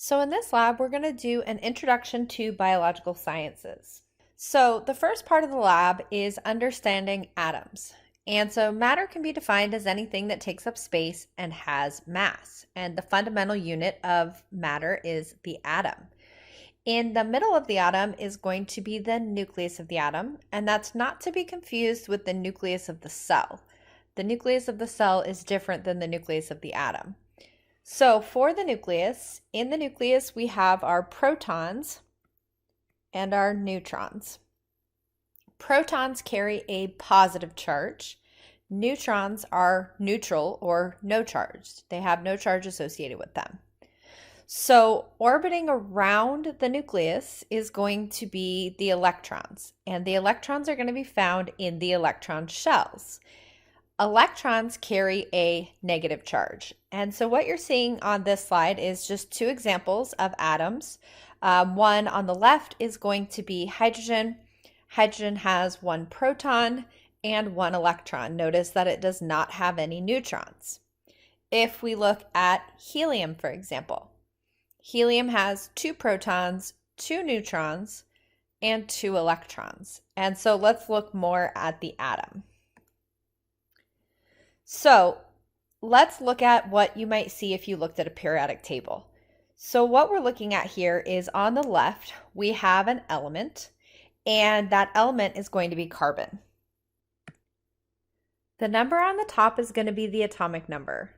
So in this lab, we're going to do an introduction to biological sciences. So the first part of the lab is understanding atoms. And so matter can be defined as anything that takes up space and has mass. And the fundamental unit of matter is the atom. In the middle of the atom is going to be the nucleus of the atom, and that's not to be confused with the nucleus of the cell. The nucleus of the cell is different than the nucleus of the atom. So for the nucleus, in the nucleus we have our protons and our neutrons. Protons carry a positive charge. Neutrons are neutral or no charge. They have no charge associated with them. So orbiting around the nucleus is going to be the electrons, and the electrons are going to be found in the electron shells. Electrons carry a negative charge. And so what you're seeing on this slide is just two examples of atoms. One on the left is going to be hydrogen. Hydrogen has one proton and one electron. Notice that it does not have any neutrons. If we look at helium, for example, helium has two protons, two neutrons, and two electrons. And so let's look more at the atom. So let's look at what you might see if you looked at a periodic table. So what we're looking at here is on the left, we have an element, and that element is going to be carbon. The number on the top is going to be the atomic number.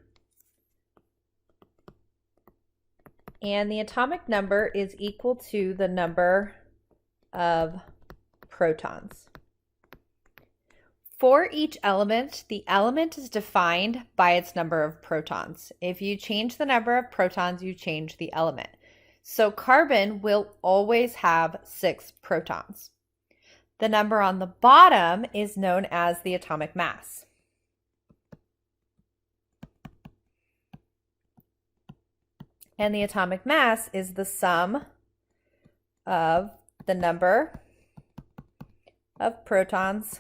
And the atomic number is equal to the number of protons. For each element, the element is defined by its number of protons. If you change the number of protons, you change the element. So carbon will always have 6 protons. The number on the bottom is known as the atomic mass. And the atomic mass is the sum of the number of protons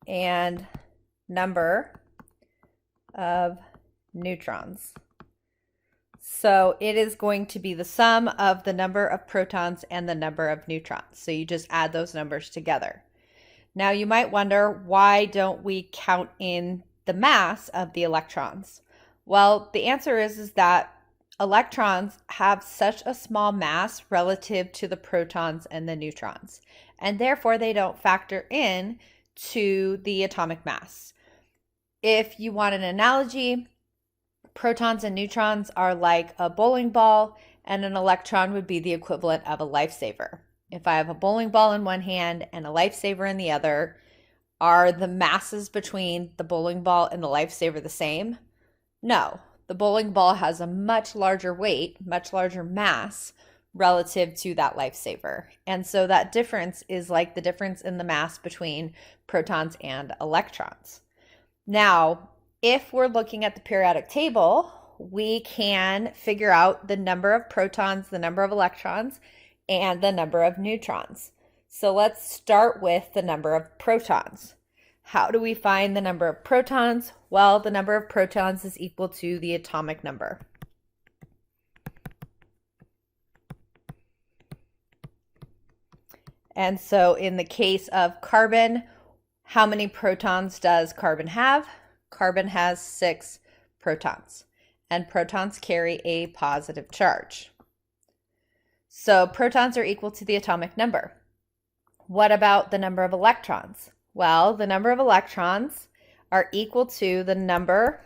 and number of neutrons. So it is going to be the sum of the number of protons and the number of neutrons. So you just add those numbers together. Now you might wonder, why don't we count in the mass of the electrons? Well, the answer is that electrons have such a small mass relative to the protons and the neutrons, and therefore they don't factor in to the atomic mass. If you want an analogy, protons and neutrons are like a bowling ball, and an electron would be the equivalent of a lifesaver. If I have a bowling ball in one hand and a lifesaver in the other, are the masses between the bowling ball and the lifesaver the same? No, the bowling ball has a much larger weight, much larger mass relative to that lifesaver. And so that difference is like the difference in the mass between protons and electrons. Now, if we're looking at the periodic table, we can figure out the number of protons, the number of electrons, and the number of neutrons. So let's start with the number of protons. How do we find the number of protons? Well, the number of protons is equal to the atomic number. And so in the case of carbon, how many protons does carbon have? Carbon has 6 protons, and protons carry a positive charge. So protons are equal to the atomic number. What about the number of electrons? Well, the number of electrons are equal to the number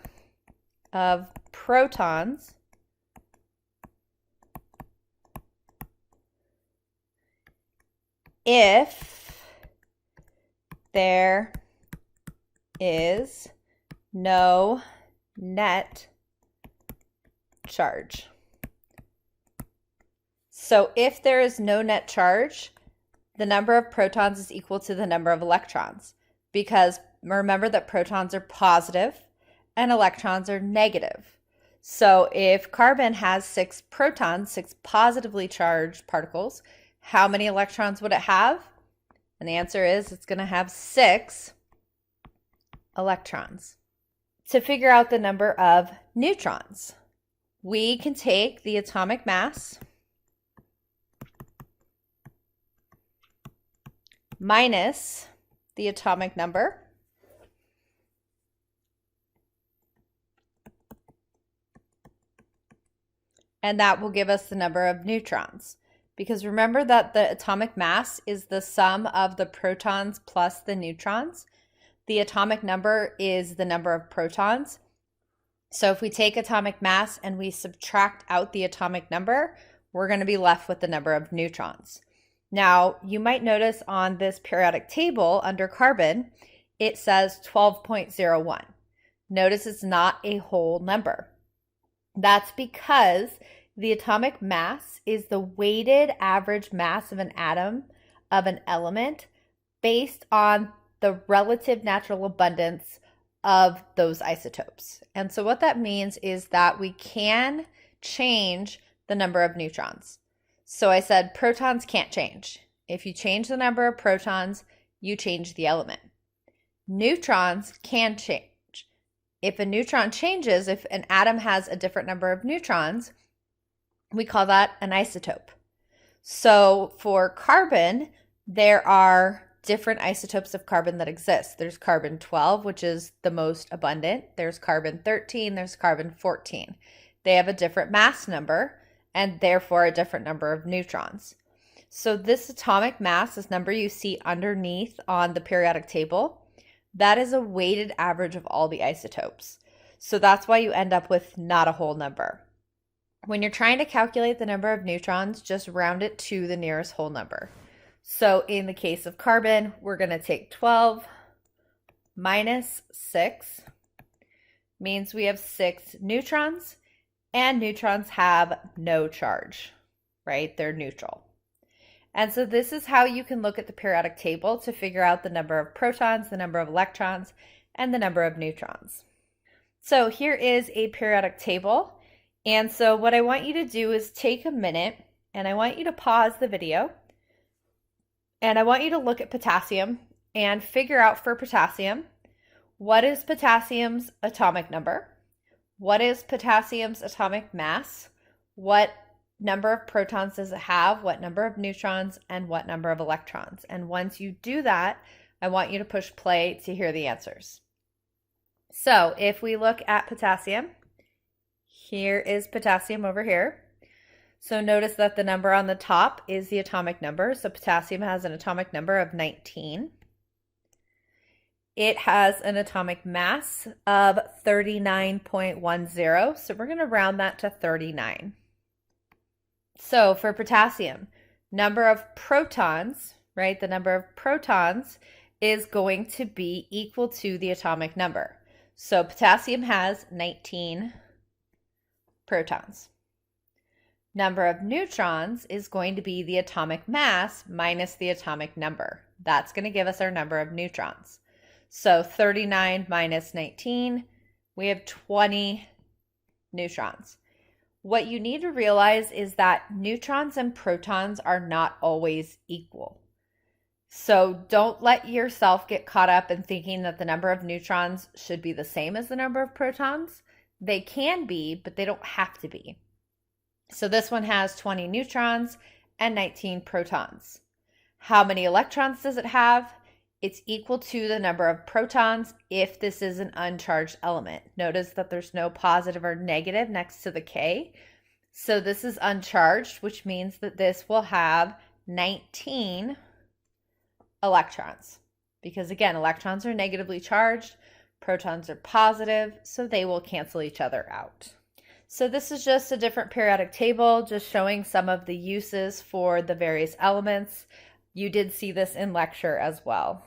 of protons if there is no net charge. So if there is no net charge, the number of protons is equal to the number of electrons, because remember that protons are positive and electrons are negative. So if carbon has 6 protons, 6 positively charged particles, how many electrons would it have? And the answer is it's going to have 6 electrons. To figure out the number of neutrons, we can take the atomic mass minus the atomic number, and that will give us the number of neutrons. Because remember that the atomic mass is the sum of the protons plus the neutrons. The atomic number is the number of protons. So if we take atomic mass and we subtract out the atomic number, we're going to be left with the number of neutrons. Now, you might notice on this periodic table under carbon, it says 12.01. Notice it's not a whole number. That's because the atomic mass is the weighted average mass of an atom of an element based on the relative natural abundance of those isotopes. And so what that means is that we can change the number of neutrons. So I said protons can't change. If you change the number of protons, you change the element. Neutrons can change. If a neutron changes, if an atom has a different number of neutrons, we call that an isotope. So for carbon, there are different isotopes of carbon that exist. There's carbon 12, which is the most abundant. There's carbon 13, there's carbon 14. They have a different mass number and therefore a different number of neutrons. So this atomic mass, this number you see underneath on the periodic table, that is a weighted average of all the isotopes. So that's why you end up with not a whole number. When you're trying to calculate the number of neutrons, just round it to the nearest whole number. So in the case of carbon, we're going to take 12 minus 6, means we have 6 neutrons, and neutrons have no charge, right? They're neutral. And so this is how you can look at the periodic table to figure out the number of protons, the number of electrons, and the number of neutrons. So here is a periodic table. And so what I want you to do is take a minute and I want you to pause the video and I want you to look at potassium and figure out for potassium, what is potassium's atomic number? What is potassium's atomic mass? What number of protons does it have? What number of neutrons? And what number of electrons? And once you do that, I want you to push play to hear the answers. So if we look at potassium, here is potassium over here. So notice that the number on the top is the atomic number. So potassium has an atomic number of 19. It has an atomic mass of 39.10. So we're going to round that to 39. So for potassium, number of protons, right? The number of protons is going to be equal to the atomic number. So potassium has 19 protons. Number of neutrons is going to be the atomic mass minus the atomic number. That's going to give us our number of neutrons. So 39 minus 19, we have 20 neutrons. What you need to realize is that neutrons and protons are not always equal. So don't let yourself get caught up in thinking that the number of neutrons should be the same as the number of protons. They can be, but they don't have to be. So this one has 20 neutrons and 19 protons. How many electrons does it have? It's equal to the number of protons if this is an uncharged element. Notice that there's no positive or negative next to the K. So this is uncharged, which means that this will have 19 electrons. Because again, electrons are negatively charged, protons are positive, so they will cancel each other out. So this is just a different periodic table, just showing some of the uses for the various elements. You did see this in lecture as well.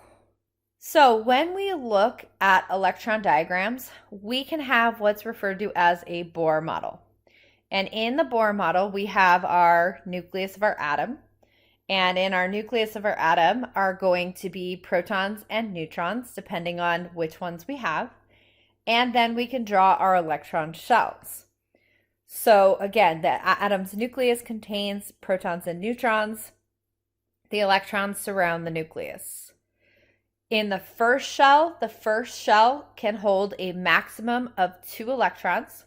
So when we look at electron diagrams, we can have what's referred to as a Bohr model. And in the Bohr model, we have our nucleus of our atom. And in our nucleus of our atom are going to be protons and neutrons, depending on which ones we have. And then we can draw our electron shells. So again, the atom's nucleus contains protons and neutrons. The electrons surround the nucleus. In the first shell can hold a maximum of 2 electrons,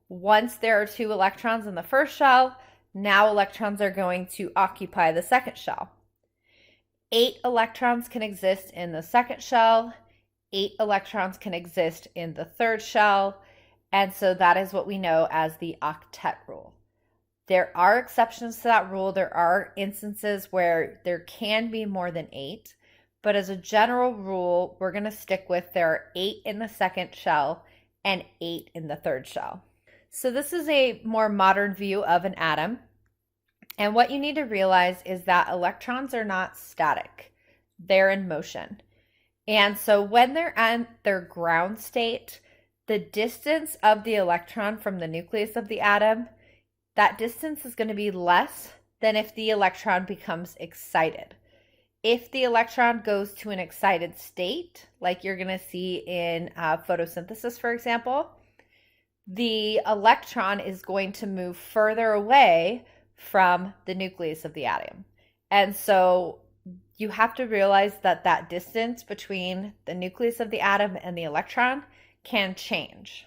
Once there are 2 electrons in the first shell, now electrons are going to occupy the second shell. 8 electrons can exist in the second shell, 8 electrons can exist in the third shell, and so that is what we know as the octet rule. There are exceptions to that rule. There are instances where there can be more than 8, but as a general rule, we're going to stick with there are 8 in the second shell and 8 in the third shell. So this is a more modern view of an atom. And what you need to realize is that electrons are not static. They're in motion. And so when they're at their ground state, the distance of the electron from the nucleus of the atom, that distance is going to be less than if the electron becomes excited. If the electron goes to an excited state, like you're going to see in photosynthesis, for example, the electron is going to move further away from the nucleus of the atom. And so you have to realize that that distance between the nucleus of the atom and the electron can change.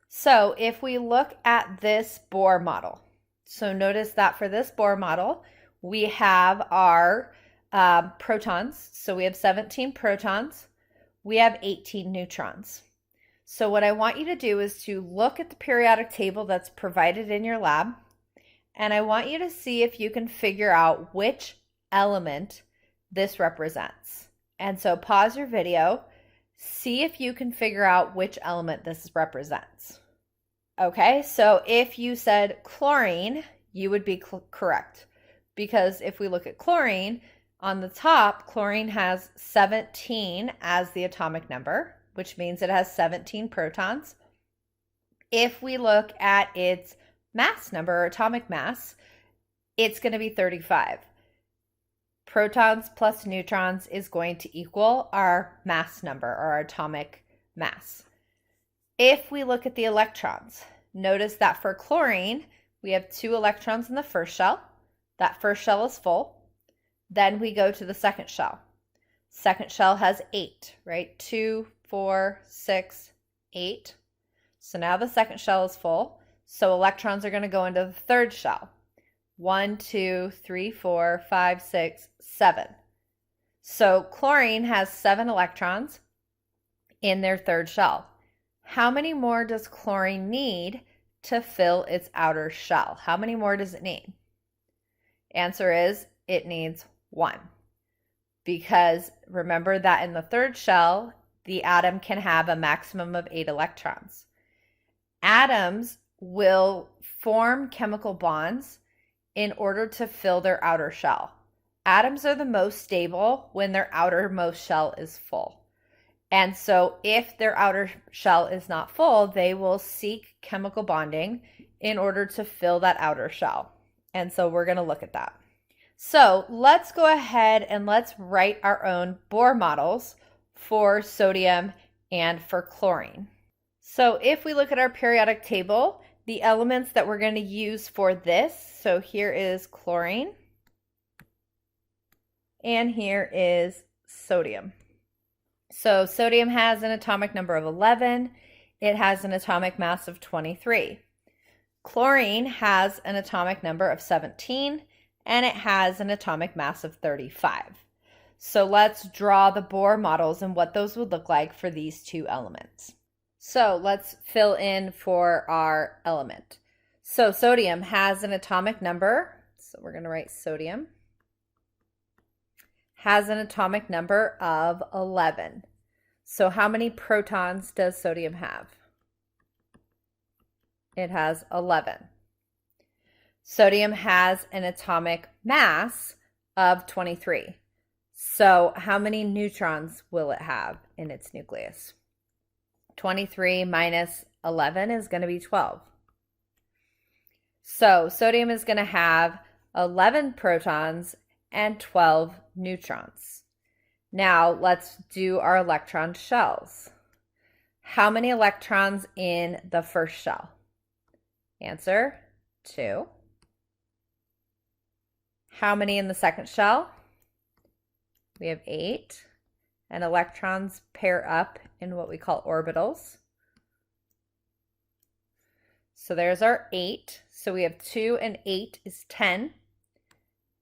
So if we look at this Bohr model, so notice that for this Bohr model, we have our protons. So we have 17 protons, we have 18 neutrons. So what I want you to do is to look at the periodic table that's provided in your lab, and I want you to see if you can figure out which element this represents. And so pause your video, see if you can figure out which element this represents. Okay, so if you said chlorine, you would be correct. Because if we look at chlorine, on the top, chlorine has 17 as the atomic number, which means it has 17 protons. If we look at its mass number or atomic mass, it's going to be 35. Protons plus neutrons is going to equal our mass number or our atomic mass. If we look at the electrons, notice that for chlorine, we have 2 electrons in the first shell. That first shell is full. Then we go to the second shell. Second shell has 8, right? 2, 4, 6, 8. So now the second shell is full. So electrons are going to go into the third shell. 1, 2, 3, 4, 5, 6, 7. So chlorine has 7 electrons in their third shell. How many more does chlorine need to fill its outer shell? How many more does it need? Answer is it needs 1. Because remember that in the third shell, the atom can have a maximum of 8 electrons. Atoms will form chemical bonds in order to fill their outer shell. Atoms are the most stable when their outermost shell is full. And so if their outer shell is not full, they will seek chemical bonding in order to fill that outer shell. And so we're going to look at that. So let's go ahead and let's write our own Bohr models for sodium and for chlorine. So if we look at our periodic table, the elements that we're going to use for this, so here is chlorine, and here is sodium. So sodium has an atomic number of 11. It has an atomic mass of 23. Chlorine has an atomic number of 17, and it has an atomic mass of 35. So let's draw the Bohr models and what those would look like for these 2 elements. So let's fill in for our element. So sodium has an atomic number, so we're going to write sodium, has an atomic number of 11. So how many protons does sodium have? It has 11. Sodium has an atomic mass of 23. So how many neutrons will it have in its nucleus? 23 minus 11 is going to be 12. So sodium is going to have 11 protons and 12 neutrons. Now let's do our electron shells. How many electrons in the first shell? Answer, 2. How many in the second shell? We have 8. And electrons pair up in what we call orbitals. So there's our 8. So we have 2 and 8 is 10,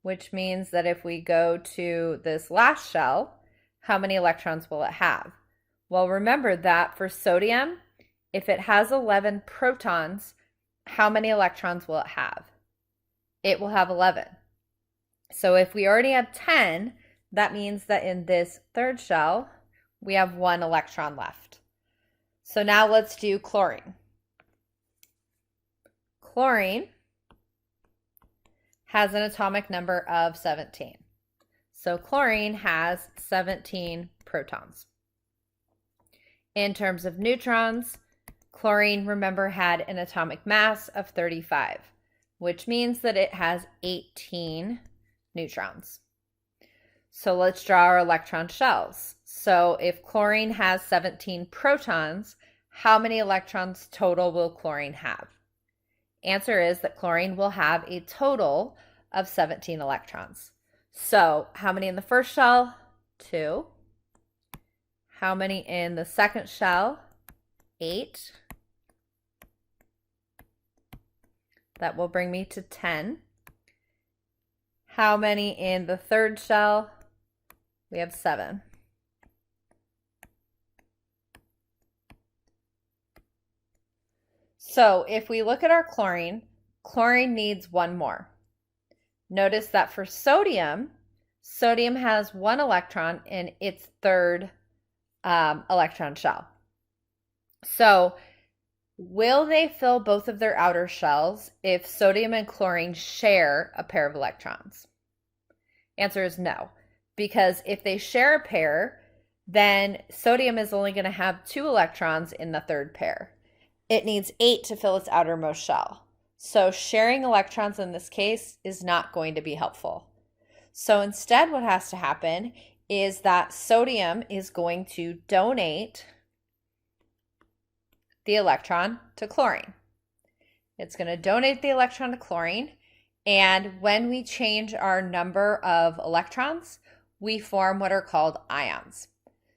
which means that if we go to this last shell, how many electrons will it have? Well, remember that for sodium, if it has 11 protons, how many electrons will it have? It will have 11. So if we already have 10, that means that in this third shell, we have 1 electron left. So now let's do chlorine. Chlorine has an atomic number of 17. So chlorine has 17 protons. In terms of neutrons, chlorine, remember, had an atomic mass of 35, which means that it has 18 neutrons. So let's draw our electron shells. So if chlorine has 17 protons, how many electrons total will chlorine have? Answer is that chlorine will have a total of 17 electrons. So how many in the first shell? 2. How many in the second shell? 8. That will bring me to 10. How many in the third shell? We have 7. So if we look at our chlorine, chlorine needs 1 more. Notice that for sodium, sodium has 1 electron in its third electron shell. So will they fill both of their outer shells if sodium and chlorine share a pair of electrons? Answer is no, because if they share a pair, then sodium is only going to have 2 electrons in the third pair. It needs 8 to fill its outermost shell. So sharing electrons in this case is not going to be helpful. So instead what has to happen is that sodium is going to donate the electron to chlorine. It's going to donate the electron to chlorine, and when we change our number of electrons, we form what are called ions.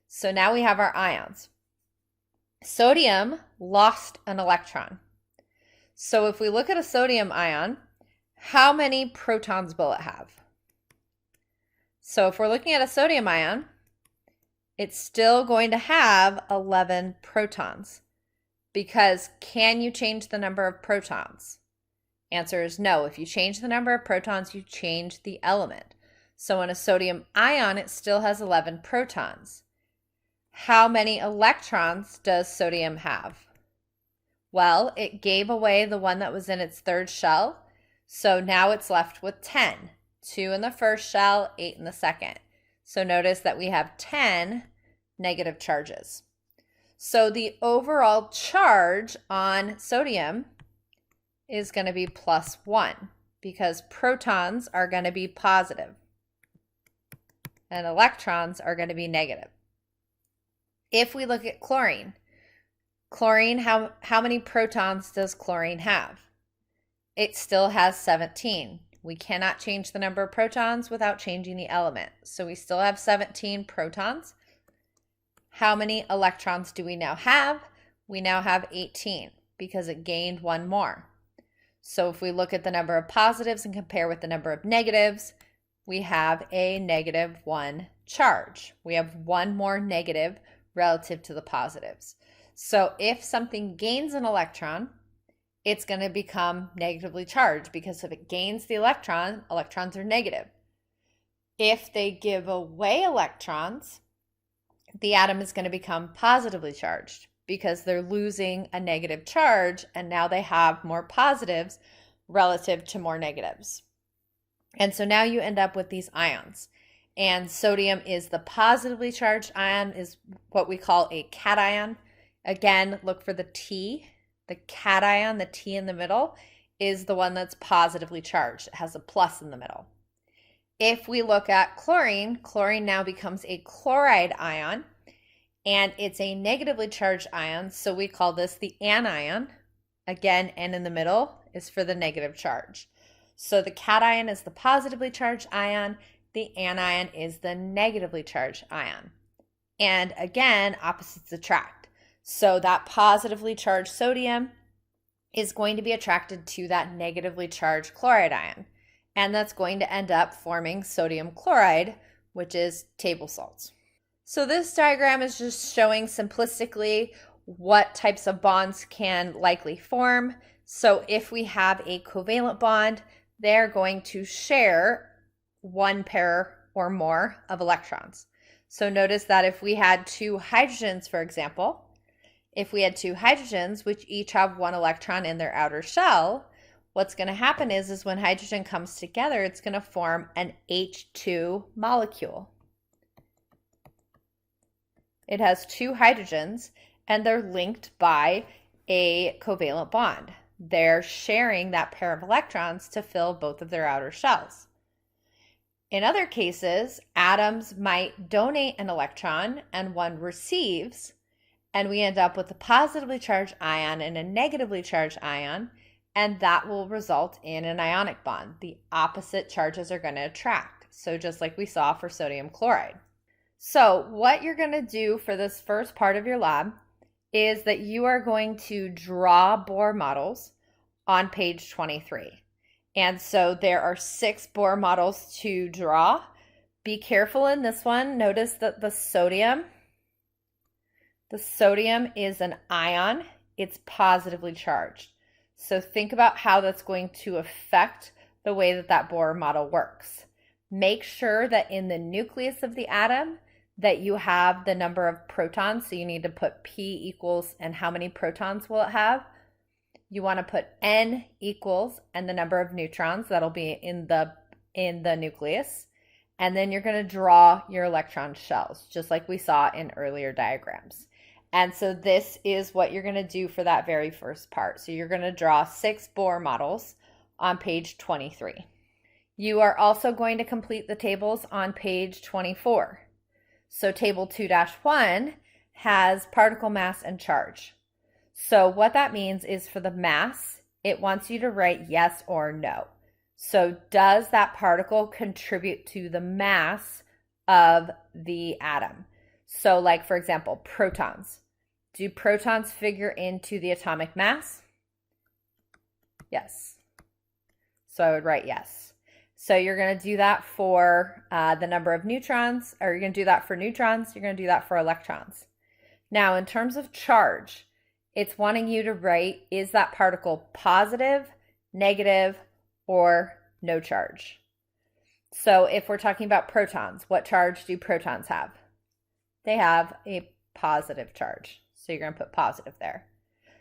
So now we have our ions. Sodium lost an electron. So if we look at a sodium ion, how many protons will it have? So if we're looking at a sodium ion, it's still going to have 11 protons, because can you change the number of protons? Answer is no. If you change the number of protons, you change the element. So in a sodium ion, it still has 11 protons. How many electrons does sodium have? Well, it gave away the one that was in its third shell, so now it's left with 10. 2 in the first shell, 8 in the second. So notice that we have 10 negative charges. So the overall charge on sodium is going to be +1, because protons are going to be positive and electrons are going to be negative. If we look at chlorine, how many protons does chlorine have? It still has 17. We cannot change the number of protons without changing the element. So we still have 17 protons. How many electrons do we now have? We now have 18 because it gained 1 more. So if we look at the number of positives and compare with the number of negatives, we have a -1 charge. We have 1 more negative relative to the positives. So if something gains an electron, it's going to become negatively charged, because if it gains the electron, electrons are negative. If they give away electrons, the atom is going to become positively charged, because they're losing a negative charge and now they have more positives relative to more negatives. And so now you end up with these ions. And sodium is the positively charged ion, is what we call a cation. Again, look for the T. The cation, the T in the middle, is the one that's positively charged. It has a plus in the middle. If we look at chlorine, chlorine now becomes a chloride ion, and it's a negatively charged ion, so we call this the anion. Again, N in the middle is for the negative charge. So the cation is the positively charged ion, the anion is the negatively charged ion. And again, opposites attract. So that positively charged sodium is going to be attracted to that negatively charged chloride ion. And that's going to end up forming sodium chloride, which is table salts. So this diagram is just showing simplistically what types of bonds can likely form. So if we have a covalent bond, they're going to share one pair or more of electrons. So notice that if we had two hydrogens, for example, if we had two hydrogens, which each have one electron in their outer shell, what's going to happen is when hydrogen comes together, it's going to form an H2 molecule. It has two hydrogens, and they're linked by a covalent bond. They're sharing that pair of electrons to fill both of their outer shells. In other cases, atoms might donate an electron and one receives, and we end up with a positively charged ion and a negatively charged ion, and that will result in an ionic bond. The opposite charges are going to attract. So just like we saw for sodium chloride. So what you're going to do for this first part of your lab is that you are going to draw Bohr models on page 23. And so there are 6 Bohr models to draw. Be careful in this one. Notice that the sodium is an ion. It's positively charged. So think about how that's going to affect the way that Bohr model works. Make sure that in the nucleus of the atom that you have the number of protons. So you need to put P equals and how many protons will it have. You want to put N equals and the number of neutrons that'll be in the nucleus. And then you're going to draw your electron shells, just like we saw in earlier diagrams. And so this is what you're going to do for that very first part. So you're going to draw 6 Bohr models on page 23. You are also going to complete the tables on page 24. So table 2-1 has particle mass and charge. So what that means is for the mass, it wants you to write yes or no. So does that particle contribute to the mass of the atom? So like, for example, protons. Do protons figure into the atomic mass? Yes. So I would write yes. So you're going to do that for the number of neutrons, or you're going to do that for neutrons, you're going to do that for electrons. Now, in terms of charge, it's wanting you to write, is that particle positive, negative, or no charge? So if we're talking about protons, what charge do protons have? They have a positive charge. So you're going to put positive there.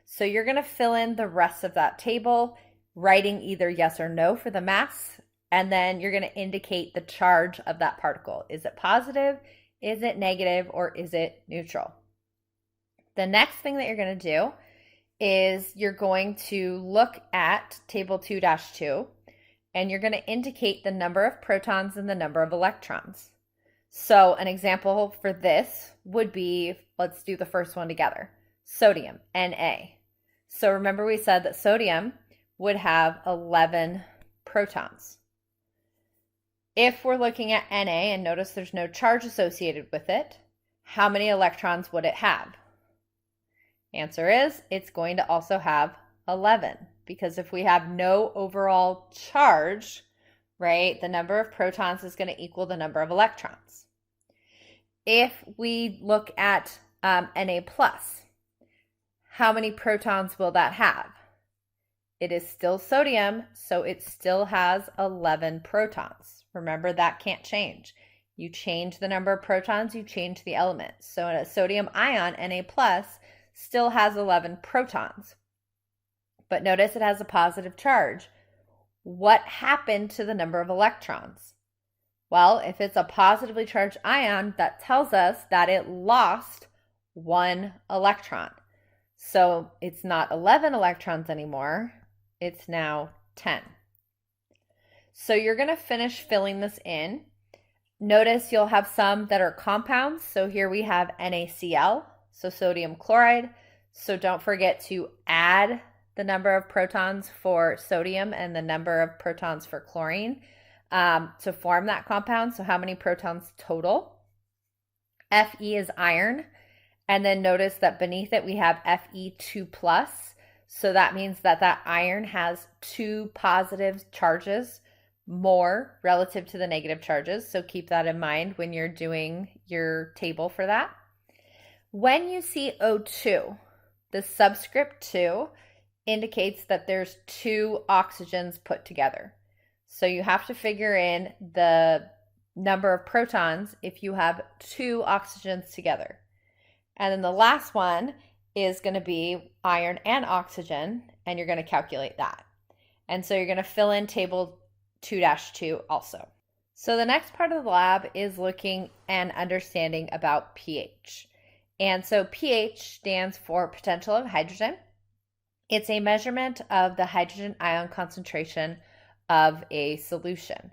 So you're going to fill in the rest of that table, writing either yes or no for the mass, and then you're going to indicate the charge of that particle. Is it positive? Is it negative? Or is it neutral? The next thing that you're going to do is you're going to look at table 2-2, and you're going to indicate the number of protons and the number of electrons. So an example for this would be, let's do the first one together. Sodium, Na. So remember we said that sodium would have 11 protons. If we're looking at Na and notice there's no charge associated with it, how many electrons would it have? Answer is, it's going to also have 11, because if we have no overall charge, right, the number of protons is going to equal the number of electrons. If we look at Na+, how many protons will that have? It is still sodium, so it still has 11 protons. Remember, that can't change. You change the number of protons, you change the element. So a sodium ion, Na+, still has 11 protons. But notice it has a positive charge. What happened to the number of electrons? Well, if it's a positively charged ion, that tells us that it lost 1 electron. So it's not 11 electrons anymore, it's now 10. So you're going to finish filling this in. Notice you'll have some that are compounds. So here we have NaCl, so sodium chloride. So don't forget to add the number of protons for sodium and the number of protons for chlorine to form that compound. So how many protons total? Fe is iron. And then notice that beneath it we have Fe2+. So that means that that iron has 2 positive charges more relative to the negative charges. So keep that in mind when you're doing your table for that. When you see O2, the subscript 2 indicates that there's 2 oxygens put together. So you have to figure in the number of protons if you have 2 oxygens together. And then the last one is going to be iron and oxygen, and you're going to calculate that. And so you're going to fill in table 2-2 also. So the next part of the lab is looking and understanding about pH. And so pH stands for potential of hydrogen. It's a measurement of the hydrogen ion concentration of a solution.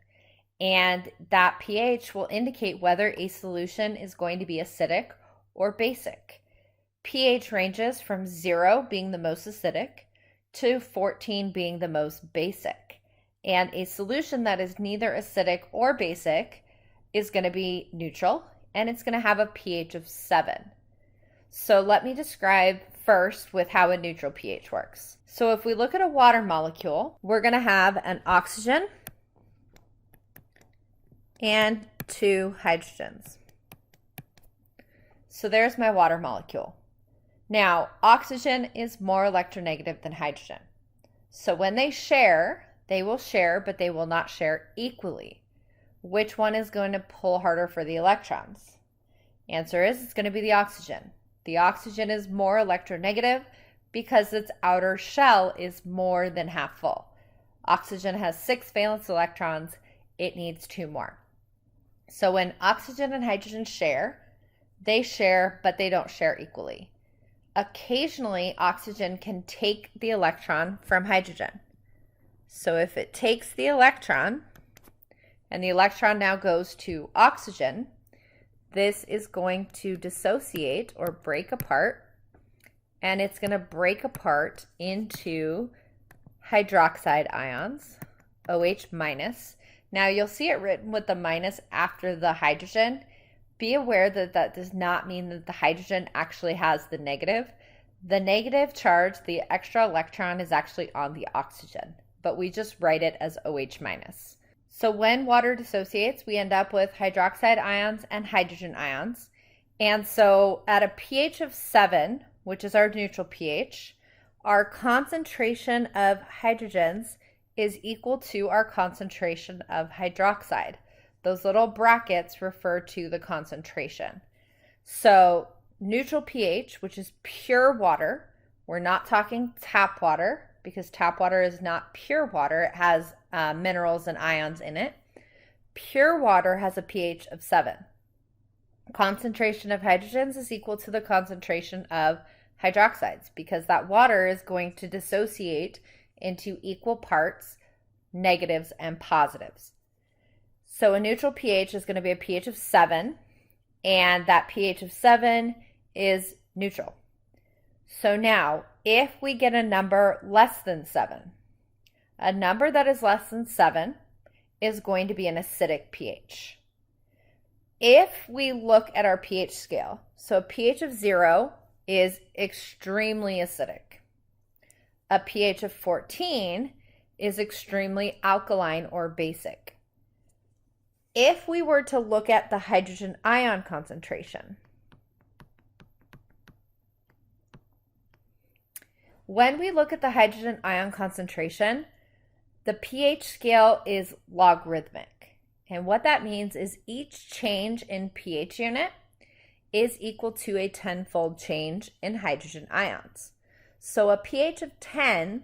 And that pH will indicate whether a solution is going to be acidic or basic. pH ranges from 0 being the most acidic to 14 being the most basic. And a solution that is neither acidic or basic is going to be neutral, and it's going to have a pH of 7. So let me describe first with how a neutral pH works. So if we look at a water molecule, we're going to have an oxygen and 2 hydrogens. So there's my water molecule. Now, oxygen is more electronegative than hydrogen. So when they share, they will share, but they will not share equally. Which one is going to pull harder for the electrons? Answer is it's going to be the oxygen. The oxygen is more electronegative because its outer shell is more than half full. Oxygen has 6 valence electrons. It needs 2 more. So when oxygen and hydrogen share, they share, but they don't share equally. Occasionally, oxygen can take the electron from hydrogen. So if it takes the electron, and the electron now goes to oxygen, this is going to dissociate or break apart, and it's going to break apart into hydroxide ions, OH minus. Now you'll see it written with the minus after the hydrogen. Be aware that that does not mean that the hydrogen actually has the negative. The negative charge, the extra electron, is actually on the oxygen, but we just write it as OH minus. So when water dissociates, we end up with hydroxide ions and hydrogen ions. And so at a pH of 7, which is our neutral pH, our concentration of hydrogens is equal to our concentration of hydroxide. Those little brackets refer to the concentration. So neutral pH, which is pure water, we're not talking tap water because tap water is not pure water. It has minerals and ions in it. Pure water has a pH of 7. Concentration of hydrogens is equal to the concentration of hydroxides because that water is going to dissociate into equal parts, negatives and positives. So a neutral pH is going to be a pH of 7, and that pH of 7 is neutral. So now, if we get a number less than 7, a number that is less than 7 is going to be an acidic pH. If we look at our pH scale, so a pH of 0 is extremely acidic. A pH of 14 is extremely alkaline or basic. If we were to look at the hydrogen ion concentration, when we look at the hydrogen ion concentration, the pH scale is logarithmic. And what that means is each change in pH unit is equal to a 10-fold change in hydrogen ions. So a pH of 10,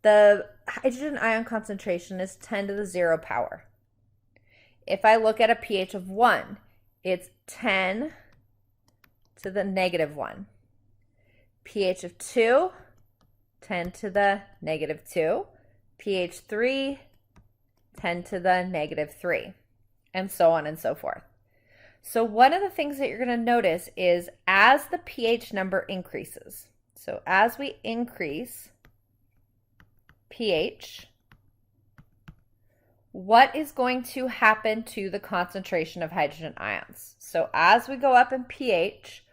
the hydrogen ion concentration is 10 to the 0 power. If I look at a pH of 1, it's 10 to the negative 1. pH of 2, 10 to the negative 2. pH 3, 10 to the negative 3, and so on and so forth. So one of the things that you're going to notice is as the pH number increases, so as we increase pH, what is going to happen to the concentration of hydrogen ions? So as we go up in pH,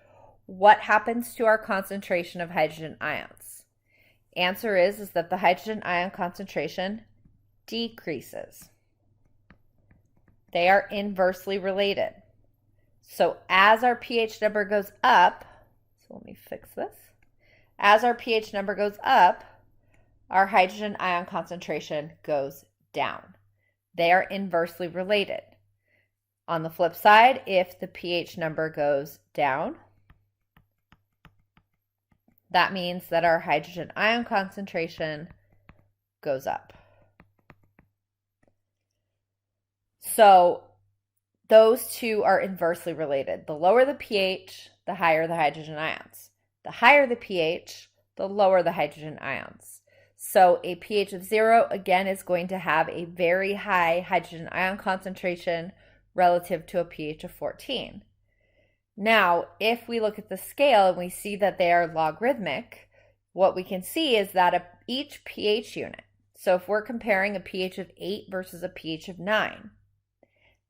what happens to our concentration of hydrogen ions? Answer is that the hydrogen ion concentration decreases. They are inversely related. So as our pH number goes up, so let me fix this. As our pH number goes up, our hydrogen ion concentration goes down. They are inversely related. On the flip side, if the pH number goes down, that means that our hydrogen ion concentration goes up. So those two are inversely related. The lower the pH, the higher the hydrogen ions. The higher the pH, the lower the hydrogen ions. So a pH of 0, again, is going to have a very high hydrogen ion concentration relative to a pH of 14. Now, if we look at the scale and we see that they are logarithmic, what we can see is that each pH unit, so if we're comparing a pH of 8 versus a pH of 9,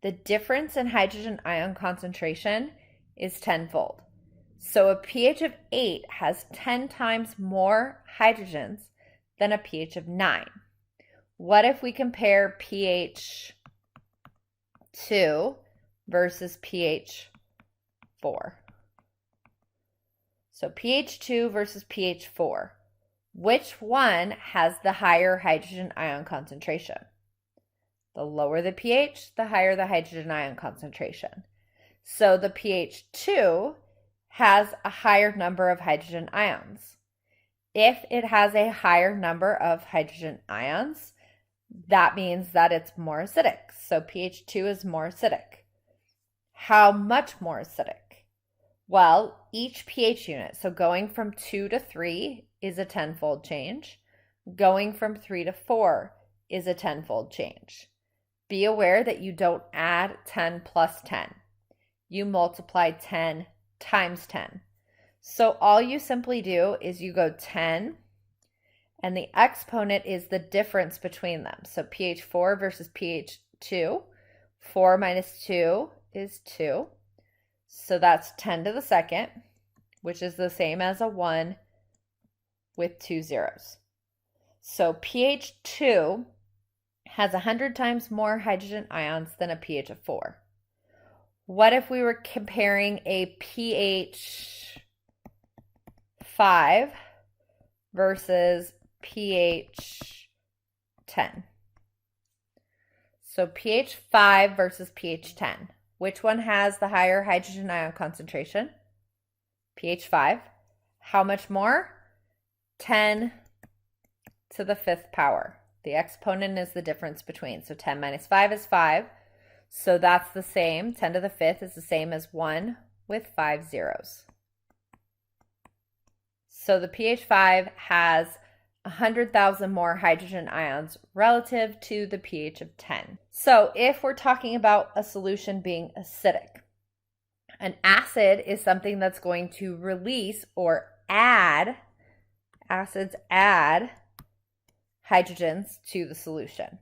the difference in hydrogen ion concentration is tenfold. So a pH of 8 has 10 times more hydrogens than a pH of 9. What if we compare pH 2 versus pH 4? So pH 2 versus pH 4. Which one has the higher hydrogen ion concentration? The lower the pH, the higher the hydrogen ion concentration. So the pH 2 has a higher number of hydrogen ions. If it has a higher number of hydrogen ions, that means that it's more acidic. So pH 2 is more acidic. How much more acidic? Well, each pH unit, so going from 2 to 3 is a tenfold change. Going from 3 to 4 is a tenfold change. Be aware that you don't add 10 plus 10. You multiply 10 times 10. So all you simply do is you go 10, and the exponent is the difference between them. So pH 4 versus pH 2. 4 minus 2 is 2. So that's 10 to the second, which is the same as a 1 with 2 zeros. So pH 2 has 100 times more hydrogen ions than a pH of 4. What if we were comparing a pH 5 versus pH 10? So pH 5 versus pH 10. Which one has the higher hydrogen ion concentration? pH 5. How much more? 10 to the 5th power. The exponent is the difference between. So 10 minus 5 is 5. So that's the same. 10 to the 5th is the same as 1 with 5 zeros. So the pH 5 has 100,000 more hydrogen ions relative to the pH of 10. So if we're talking about a solution being acidic, an acid is something that's going to release or add, acids add hydrogens to the solution,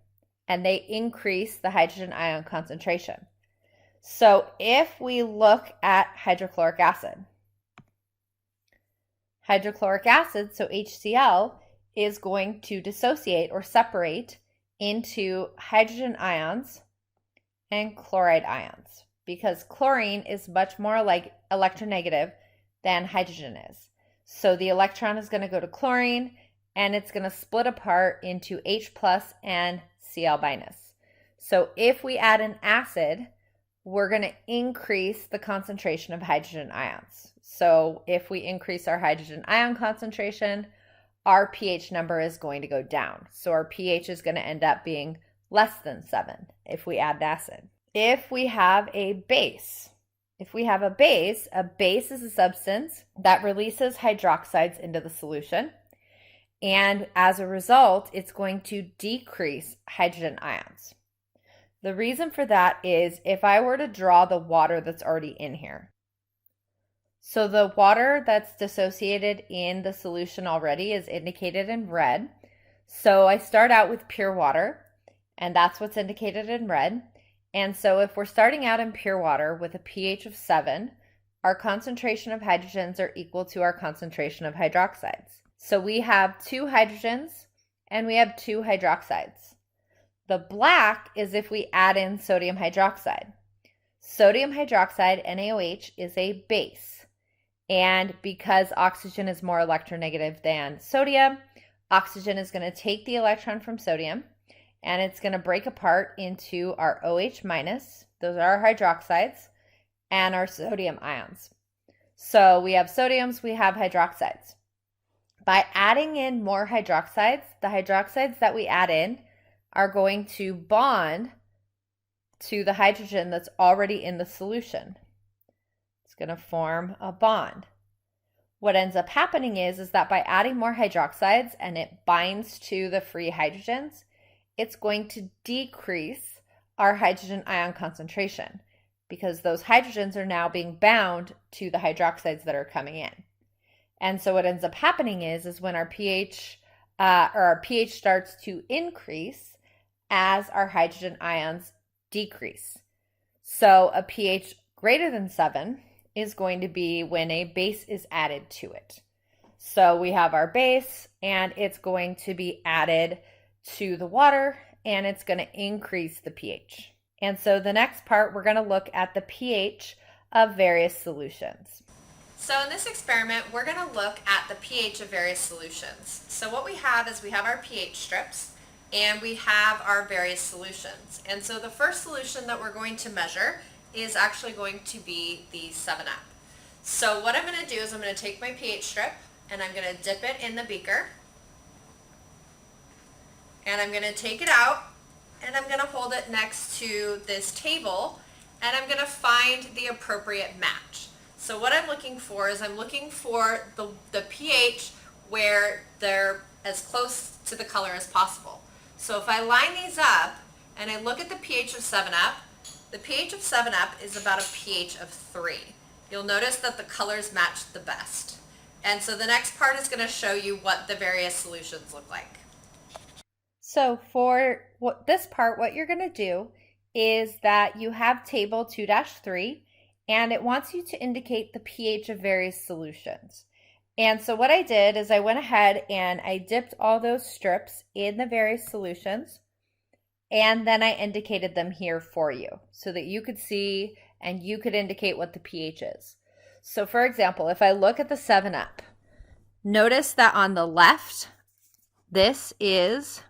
and they increase the hydrogen ion concentration. So if we look at hydrochloric acid, so HCl, is going to dissociate or separate into hydrogen ions and chloride ions, because chlorine is much more like electronegative than hydrogen is. So the electron is going to go to chlorine, and it's going to split apart into H plus and Cl minus. So if we add an acid, we're going to increase the concentration of hydrogen ions. So if we increase our hydrogen ion concentration, our pH number is going to go down. So our pH is going to end up being less than 7 if we add an acid. If we have a base, a base is a substance that releases hydroxides into the solution. And as a result, it's going to decrease hydrogen ions. The reason for that is if I were to draw the water that's already in here. So the water that's dissociated in the solution already is indicated in red. So I start out with pure water, and that's what's indicated in red. And so if we're starting out in pure water with a pH of 7, our concentration of hydrogens are equal to our concentration of hydroxides. So we have 2 hydrogens and we have 2 hydroxides. The black is if we add in sodium hydroxide. Sodium hydroxide, NaOH, is a base. And because oxygen is more electronegative than sodium, oxygen is going to take the electron from sodium and it's going to break apart into our OH minus, those are our hydroxides, and our sodium ions. So we have sodiums, we have hydroxides. By adding in more hydroxides, the hydroxides that we add in are going to bond to the hydrogen that's already in the solution. It's going to form a bond. What ends up happening is that by adding more hydroxides and it binds to the free hydrogens, it's going to decrease our hydrogen ion concentration because those hydrogens are now being bound to the hydroxides that are coming in. And so what ends up happening is when our pH starts to increase as our hydrogen ions decrease. So a pH greater than 7 is going to be when a base is added to it. So we have our base and it's going to be added to the water and it's going to increase the pH. And so the next part, we're going to look at the pH of various solutions. So in this experiment, we're going to look at the pH of various solutions. So what we have is we have our pH strips and we have our various solutions. And so the first solution that we're going to measure is actually going to be the 7-Up. So what I'm going to do is I'm going to take my pH strip and I'm going to dip it in the beaker. And I'm going to take it out and I'm going to hold it next to this table and I'm going to find the appropriate match. So what I'm looking for is I'm looking for the pH where they're as close to the color as possible. So if I line these up and I look at the pH of 7-Up, the pH of 7-Up is about a pH of 3. You'll notice that the colors match the best. And so the next part is going to show you what the various solutions look like. So for this part, what you're going to do is that you have table 2-3 and it wants you to indicate the pH of various solutions. And so what I did is I went ahead and I dipped all those strips in the various solutions and then I indicated them here for you so that you could see and you could indicate what the pH is. So for example, if I look at the 7-Up, notice that on the left, this is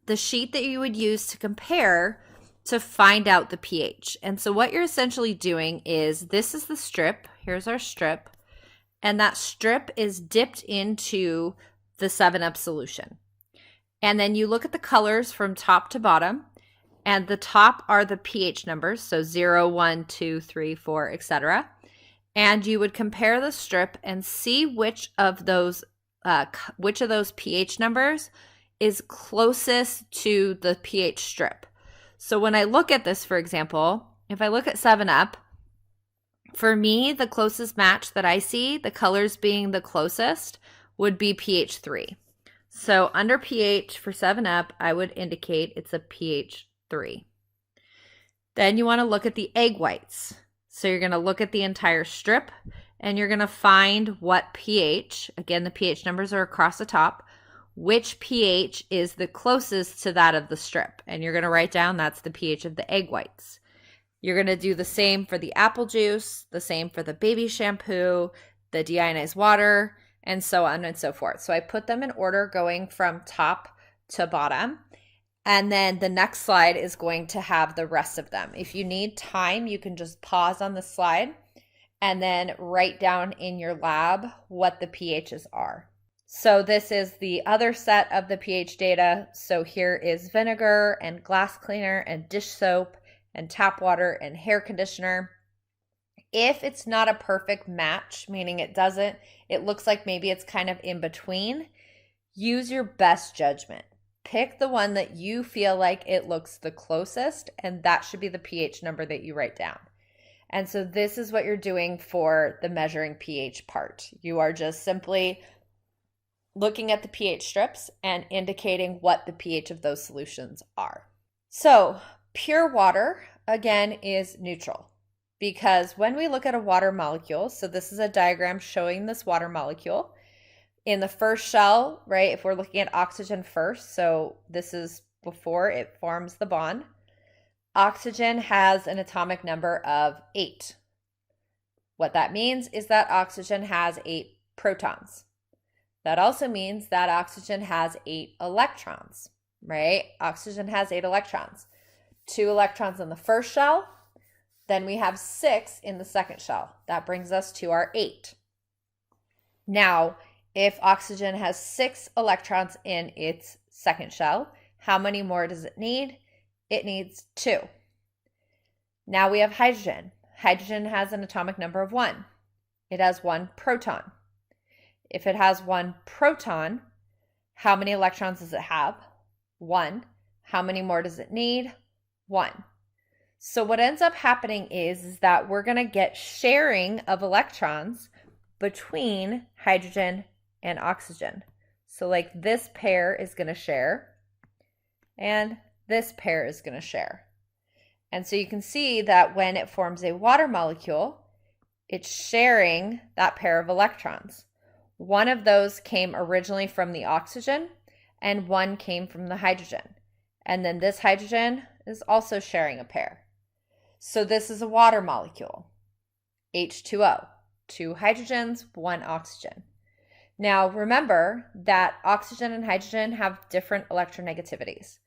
the sheet that you would use to compare to find out the pH. And so what you're essentially doing is this is the strip. Here's our strip. And that strip is dipped into the 7-Up solution. And then you look at the colors from top to bottom. And the top are the pH numbers. So 0, 1, 2, 3, 4, etc. And you would compare the strip and see which of those pH numbers is closest to the pH strip. So when I look at this, for example, if I look at 7-Up, for me, the closest match that I see, the colors being the closest, would be pH 3. So under pH for 7-Up, I would indicate it's a pH 3. Then you want to look at the egg whites. So you're going to look at the entire strip and you're going to find what pH, again, the pH numbers are across the top, which pH is the closest to that of the strip. And you're going to write down that's the pH of the egg whites. You're going to do the same for the apple juice, the same for the baby shampoo, the deionized water, and so on and so forth. So I put them in order going from top to bottom. And then the next slide is going to have the rest of them. If you need time, you can just pause on the slide and then write down in your lab what the pHs are. So this is the other set of the pH data. So here is vinegar and glass cleaner and dish soap and tap water and hair conditioner. If it's not a perfect match, meaning it looks like maybe it's kind of in between, use your best judgment. Pick the one that you feel like it looks the closest, and that should be the pH number that you write down. And so this is what you're doing for the measuring pH part. You are just simply looking at the pH strips and indicating what the pH of those solutions are. So pure water, again, is neutral because when we look at a water molecule, so this is a diagram showing this water molecule, In the first shell, right, if we're looking at oxygen first, so this is before it forms the bond, oxygen has an atomic number of 8. What that means is that oxygen has 8 protons. That also means that oxygen has 8 electrons, right? Oxygen has 8 electrons. 2 electrons in the first shell, then we have 6 in the second shell. That brings us to our 8. Now, if oxygen has 6 electrons in its second shell, how many more does it need? It needs 2. Now we have hydrogen. Hydrogen has an atomic number of 1. It has 1 proton. If it has 1 proton, how many electrons does it have? 1. How many more does it need? 1. So what ends up happening is that we're going to get sharing of electrons between hydrogen and oxygen. So like this pair is going to share, and this pair is going to share. And so you can see that when it forms a water molecule, it's sharing that pair of electrons. One of those came originally from the oxygen, and one came from the hydrogen. And then this hydrogen is also sharing a pair. So this is a water molecule, H2O, 2 hydrogens, 1 oxygen. Now remember that oxygen and hydrogen have different electronegativities.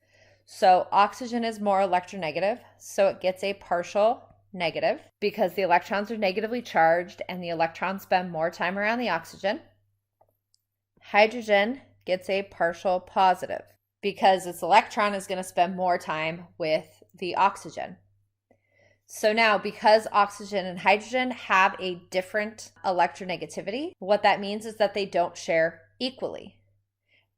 So oxygen is more electronegative, so it gets a partial negative because the electrons are negatively charged and the electrons spend more time around the oxygen. Hydrogen gets a partial positive because its electron is going to spend more time with the oxygen. So now, because oxygen and hydrogen have a different electronegativity, what that means is that they don't share equally.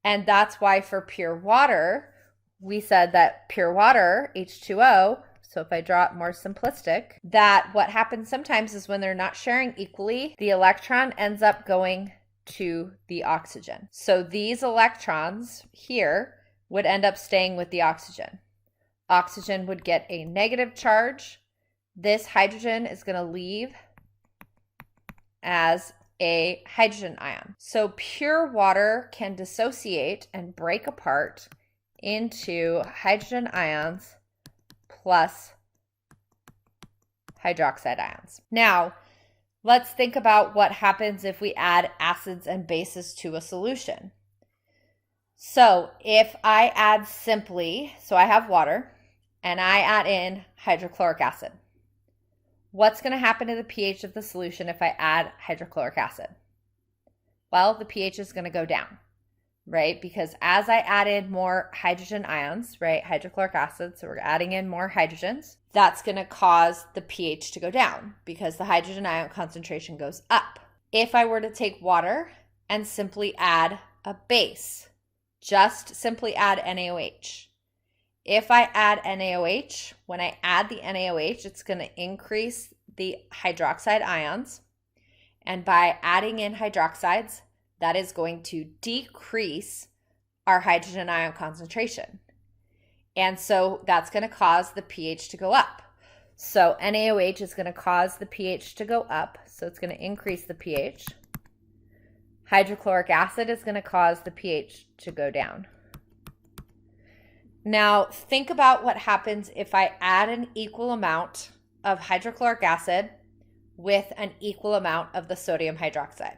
And that's why for pure water, we said that pure water, H2O, so if I draw it more simplistic, that what happens sometimes is when they're not sharing equally, the electron ends up going to the oxygen. So these electrons here would end up staying with the oxygen. Oxygen would get a negative charge. This hydrogen is going to leave as a hydrogen ion. So pure water can dissociate and break apart into hydrogen ions plus hydroxide ions. Now, let's think about what happens if we add acids and bases to a solution. So if I add simply, so I have water, and I add in hydrochloric acid, what's going to happen to the pH of the solution if I add hydrochloric acid? Well, the pH is going to go down, right? Because as I add in more hydrogen ions, right, hydrochloric acid, so we're adding in more hydrogens, that's going to cause the pH to go down because the hydrogen ion concentration goes up. If I were to take water and simply add a base, just simply add NaOH. If I add NaOH, when I add the NaOH, it's going to increase the hydroxide ions. And by adding in hydroxides, that is going to decrease our hydrogen ion concentration. And so that's going to cause the pH to go up. So NaOH is going to cause the pH to go up. So it's going to increase the pH. Hydrochloric acid is going to cause the pH to go down. Now, think about what happens if I add an equal amount of hydrochloric acid with an equal amount of the sodium hydroxide.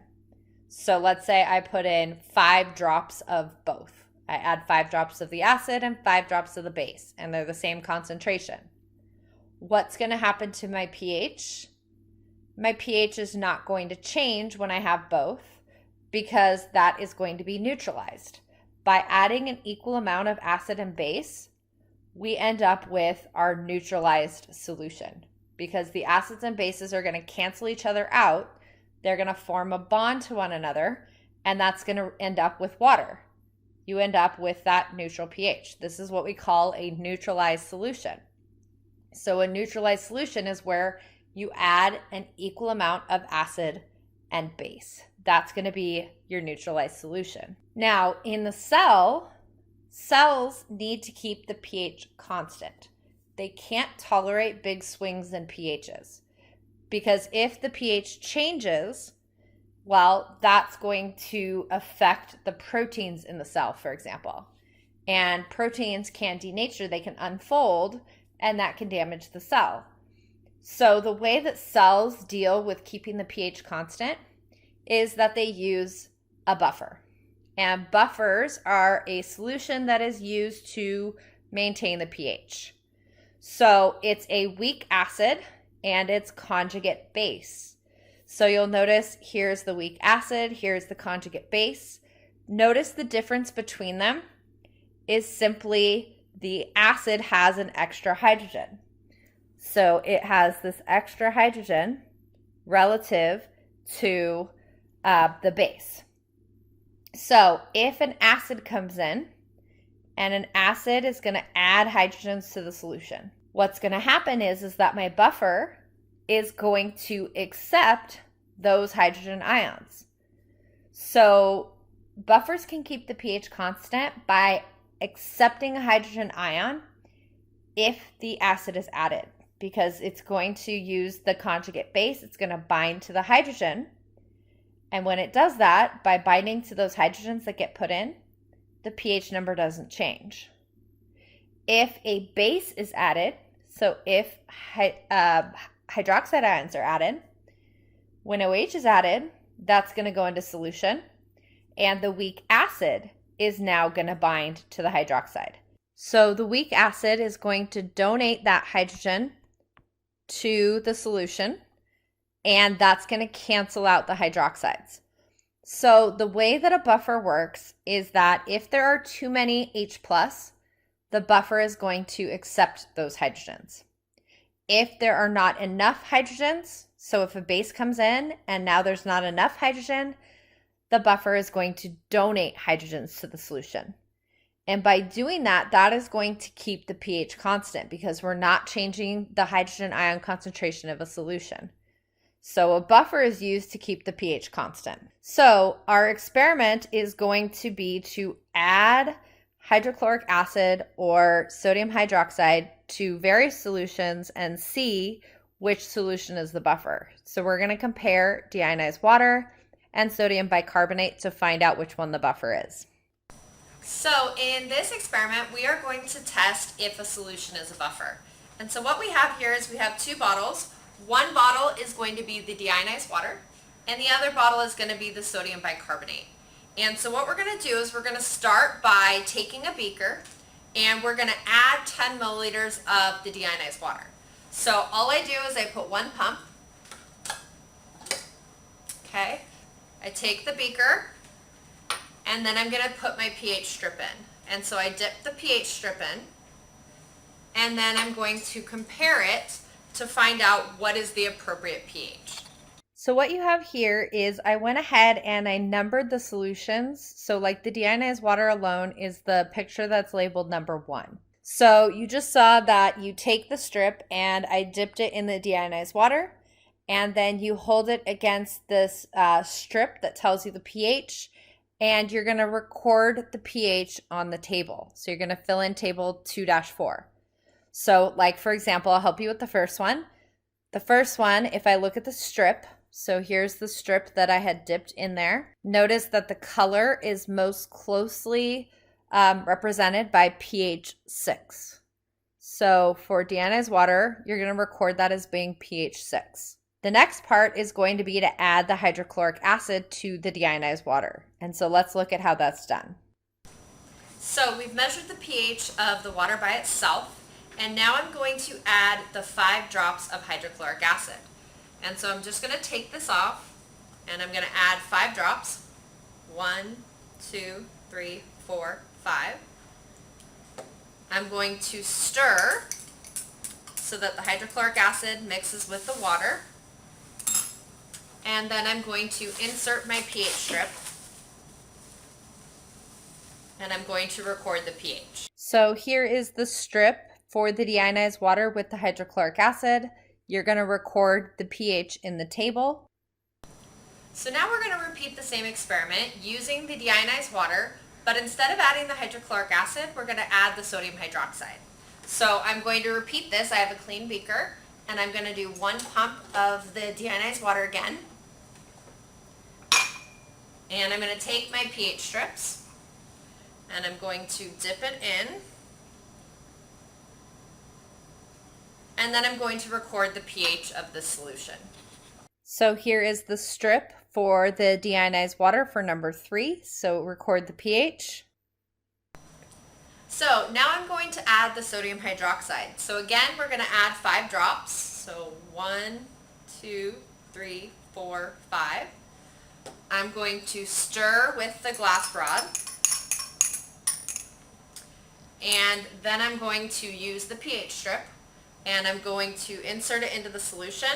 So let's say I put in 5 drops of both. I add 5 drops of the acid and 5 drops of the base, and they're the same concentration. What's going to happen to my pH? My pH is not going to change when I have both because that is going to be neutralized. By adding an equal amount of acid and base, we end up with our neutralized solution because the acids and bases are going to cancel each other out. They're going to form a bond to one another, and that's going to end up with water. You end up with that neutral pH. This is what we call a neutralized solution. So a neutralized solution is where you add an equal amount of acid and base. That's going to be your neutralized solution. Now, in the cell, cells need to keep the pH constant. They can't tolerate big swings in pHs because if the pH changes, Well, that's going to affect the proteins in the cell, for example. And proteins can denature, they can unfold, and that can damage the cell. So the way that cells deal with keeping the pH constant is that they use a buffer. And buffers are a solution that is used to maintain the pH. So it's a weak acid and it's conjugate base. So you'll notice here's the weak acid, here's the conjugate base. Notice the difference between them is simply the acid has an extra hydrogen. So it has this extra hydrogen relative to the base. So if an acid comes in, and an acid is going to add hydrogens to the solution, what's going to happen is that my buffer is going to accept those hydrogen ions. So buffers can keep the pH constant by accepting a hydrogen ion if the acid is added, because it's going to use the conjugate base. It's going to bind to the hydrogen. And when it does that, by binding to those hydrogens that get put in, the pH number doesn't change. If a base is added, so if hydroxide ions are added, when OH is added, that's going to go into solution, and the weak acid is now going to bind to the hydroxide. So the weak acid is going to donate that hydrogen to the solution, and that's going to cancel out the hydroxides. So the way that a buffer works is that if there are too many H+, the buffer is going to accept those hydrogens. If there are not enough hydrogens, so if a base comes in and now there's not enough hydrogen, the buffer is going to donate hydrogens to the solution. And by doing that, that is going to keep the pH constant because we're not changing the hydrogen ion concentration of a solution. So a buffer is used to keep the pH constant. So our experiment is going to be to add hydrochloric acid or sodium hydroxide to various solutions and see which solution is the buffer. So we're going to compare deionized water and sodium bicarbonate to find out which one the buffer is. So in this experiment, we are going to test if a solution is a buffer. And so what we have here is we have two bottles. One bottle is going to be the deionized water, and the other bottle is going to be the sodium bicarbonate. And so what we're going to do is we're going to start by taking a beaker, and we're going to add 10 milliliters of the deionized water. So all I do is I put one pump. Okay, I take the beaker, and then I'm going to put my pH strip in. And so I dip the pH strip in, and then I'm going to compare it to find out what is the appropriate pH. So what you have here is I went ahead and I numbered the solutions. So like the deionized water alone is the picture that's labeled number 1. So you just saw that you take the strip and I dipped it in the deionized water, and then you hold it against this strip that tells you the pH, and you're going to record the pH on the table. So you're going to fill in table 2-4. So like, for example, I'll help you with the first one. The first one, if I look at the strip, so here's the strip that I had dipped in there. Notice that the color is most closely represented by pH 6. So for deionized water, you're going to record that as being pH 6. The next part is going to be to add the hydrochloric acid to the deionized water. And so let's look at how that's done. So we've measured the pH of the water by itself. And now I'm going to add the 5 drops of hydrochloric acid. And so I'm just going to take this off, and I'm going to add 5 drops. 1, 2, 3, 4, 5. I'm going to stir so that the hydrochloric acid mixes with the water. And then I'm going to insert my pH strip, and I'm going to record the pH. So here is the strip for the deionized water with the hydrochloric acid. You're going to record the pH in the table. So now we're going to repeat the same experiment using the deionized water, but instead of adding the hydrochloric acid, we're going to add the sodium hydroxide. So I'm going to repeat this. I have a clean beaker, and I'm going to do 1 pump of the deionized water again. And I'm going to take my pH strips and I'm going to dip it in. And then I'm going to record the pH of the solution. So here is the strip for the deionized water for number 3. So record the pH. So now I'm going to add the sodium hydroxide. So again, we're going to add 5 drops. So 1, 2, 3, 4, 5. I'm going to stir with the glass rod. And then I'm going to use the pH strip and I'm going to insert it into the solution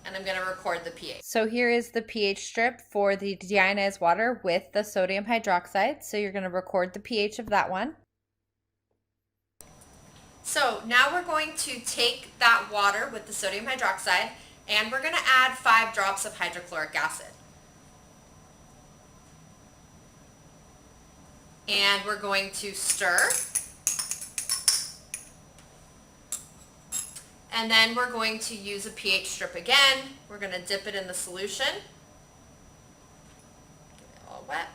and I'm going to record the pH. So here is the pH strip for the deionized water with the sodium hydroxide. So you're going to record the pH of that one. So now we're going to take that water with the sodium hydroxide and we're going to add 5 drops of hydrochloric acid. And we're going to stir. And then we're going to use a pH strip again. We're going to dip it in the solution. Get it all wet.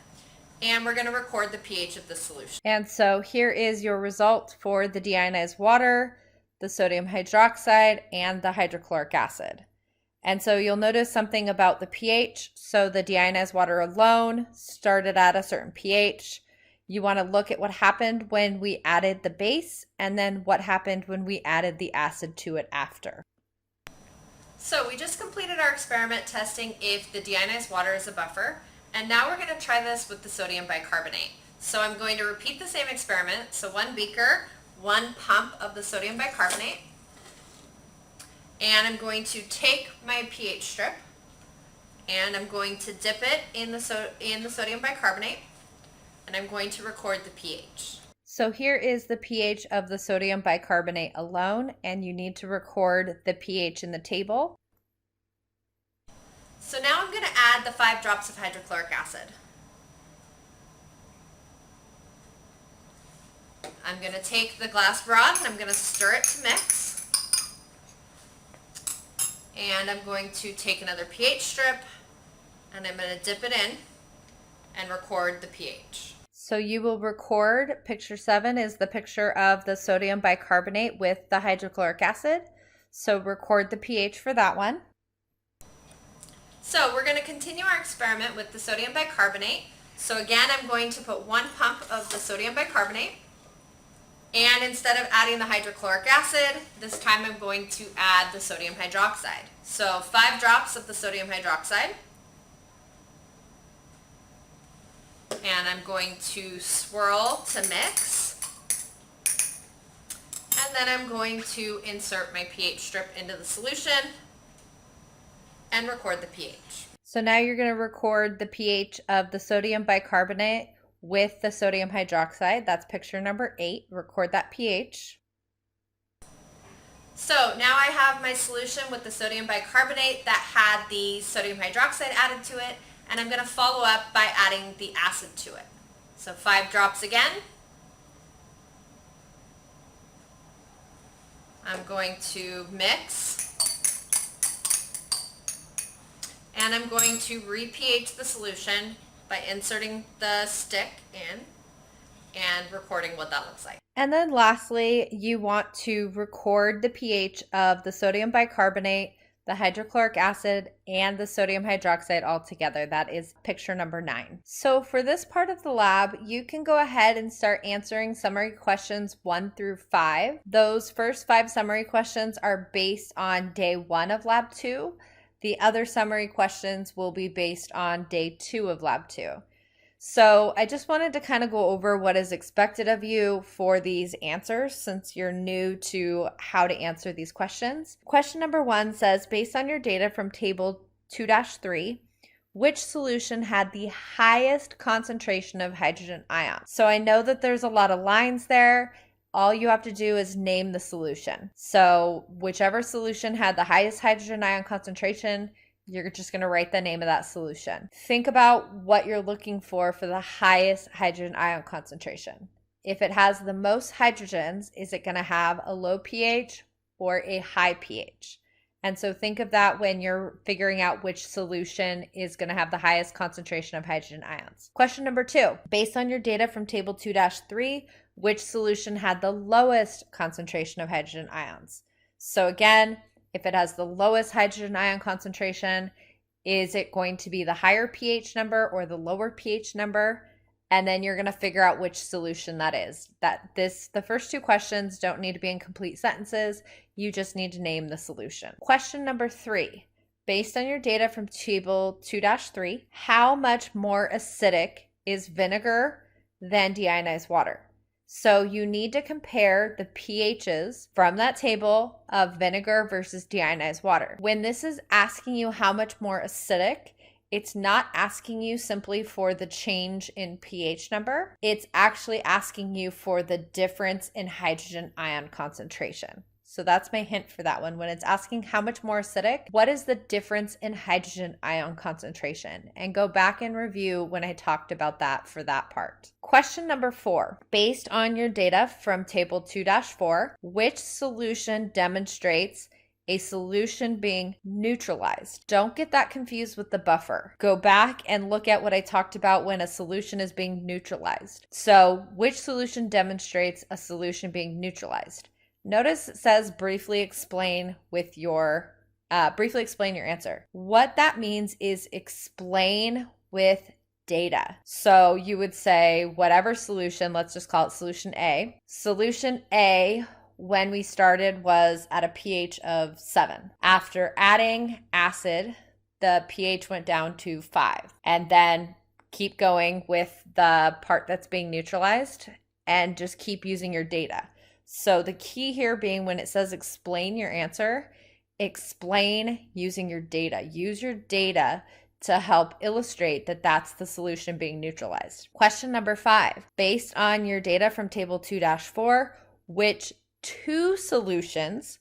And we're going to record the pH of the solution. And so here is your result for the deionized water, the sodium hydroxide, and the hydrochloric acid. And so you'll notice something about the pH. So the deionized water alone started at a certain pH. You want to look at what happened when we added the base and then what happened when we added the acid to it after. So we just completed our experiment testing if the deionized water is a buffer. And now we're going to try this with the sodium bicarbonate. So I'm going to repeat the same experiment. So 1 beaker, 1 pump of the sodium bicarbonate. And I'm going to take my pH strip and I'm going to dip it in the sodium bicarbonate. And I'm going to record the pH. So here is the pH of the sodium bicarbonate alone, and you need to record the pH in the table. So now I'm going to add the 5 drops of hydrochloric acid. I'm going to take the glass rod and I'm going to stir it to mix. And I'm going to take another pH strip and I'm going to dip it in and record the pH. So you will record, picture 7 is the picture of the sodium bicarbonate with the hydrochloric acid. So record the pH for that one. So we're going to continue our experiment with the sodium bicarbonate. So again, I'm going to put 1 pump of the sodium bicarbonate. And instead of adding the hydrochloric acid, this time I'm going to add the sodium hydroxide. So 5 drops of the sodium hydroxide. And I'm going to swirl to mix. And then I'm going to insert my pH strip into the solution and record the pH. So now you're going to record the pH of the sodium bicarbonate with the sodium hydroxide. That's picture number 8. Record that pH. So now I have my solution with the sodium bicarbonate that had the sodium hydroxide added to it. And I'm going to follow up by adding the acid to it. So 5 drops again. I'm going to mix. And I'm going to re-pH the solution by inserting the stick in and recording what that looks like. And then lastly, you want to record the pH of the sodium bicarbonate, the hydrochloric acid, and the sodium hydroxide all together. That is picture number 9. So for this part of the lab, you can go ahead and start answering summary questions 1 through 5. Those first 5 summary questions are based on day 1 of lab 2. The other summary questions will be based on day 2 of lab 2. So I just wanted to kind of go over what is expected of you for these answers since you're new to how to answer these questions. Question number 1 says, based on your data from table 2-3, which solution had the highest concentration of hydrogen ions? So I know that there's a lot of lines there. All you have to do is name the solution. So whichever solution had the highest hydrogen ion concentration, you're just going to write the name of that solution. Think about what you're looking for the highest hydrogen ion concentration. If it has the most hydrogens, is it going to have a low pH or a high pH? And so think of that when you're figuring out which solution is going to have the highest concentration of hydrogen ions. Question number 2, based on your data from table 2-3, which solution had the lowest concentration of hydrogen ions? So again, if it has the lowest hydrogen ion concentration, is it going to be the higher pH number or the lower pH number? And then you're going to figure out which solution that is. The first 2 questions don't need to be in complete sentences. You just need to name the solution. Question number 3, based on your data from table 2-3, how much more acidic is vinegar than deionized water? So you need to compare the pHs from that table of vinegar versus deionized water. When this is asking you how much more acidic, it's not asking you simply for the change in pH number. It's actually asking you for the difference in hydrogen ion concentration. So that's my hint for that one. When it's asking how much more acidic, what is the difference in hydrogen ion concentration? And go back and review when I talked about that for that part. Question number 4, based on your data from table 2-4, which solution demonstrates a solution being neutralized? Don't get that confused with the buffer. Go back and look at what I talked about when a solution is being neutralized. So which solution demonstrates a solution being neutralized? Notice it says briefly explain your answer. What that means is explain with data. So you would say whatever solution, let's just call it solution A. Solution A, when we started, was at a pH of 7. After adding acid, the pH went down to 5. And then keep going with the part that's being neutralized and just keep using your data. So the key here being when it says explain your answer, explain using your data. Use your data to help illustrate that that's the solution being neutralized. Question number 5, based on your data from table 2-4, which 2 solutions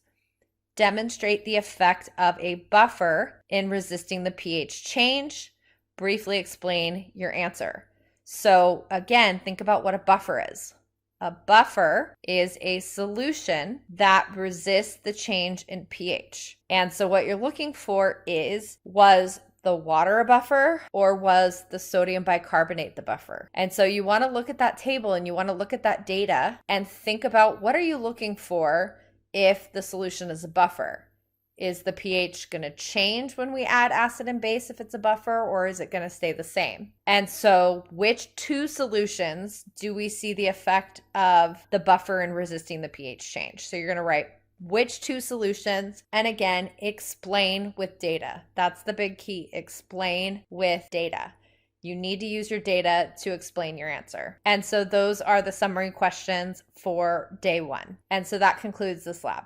demonstrate the effect of a buffer in resisting the pH change? Briefly explain your answer. So again, think about what a buffer is. A buffer is a solution that resists the change in pH. And so what you're looking for is, was the water a buffer or was the sodium bicarbonate the buffer? And so you want to look at that table and you want to look at that data and think about what are you looking for if the solution is a buffer? Is the pH going to change when we add acid and base if it's a buffer, or is it going to stay the same? And so which 2 solutions do we see the effect of the buffer in resisting the pH change? So you're going to write which 2 solutions, and again, explain with data. That's the big key, explain with data. You need to use your data to explain your answer. And so those are the summary questions for day 1. And so that concludes this lab.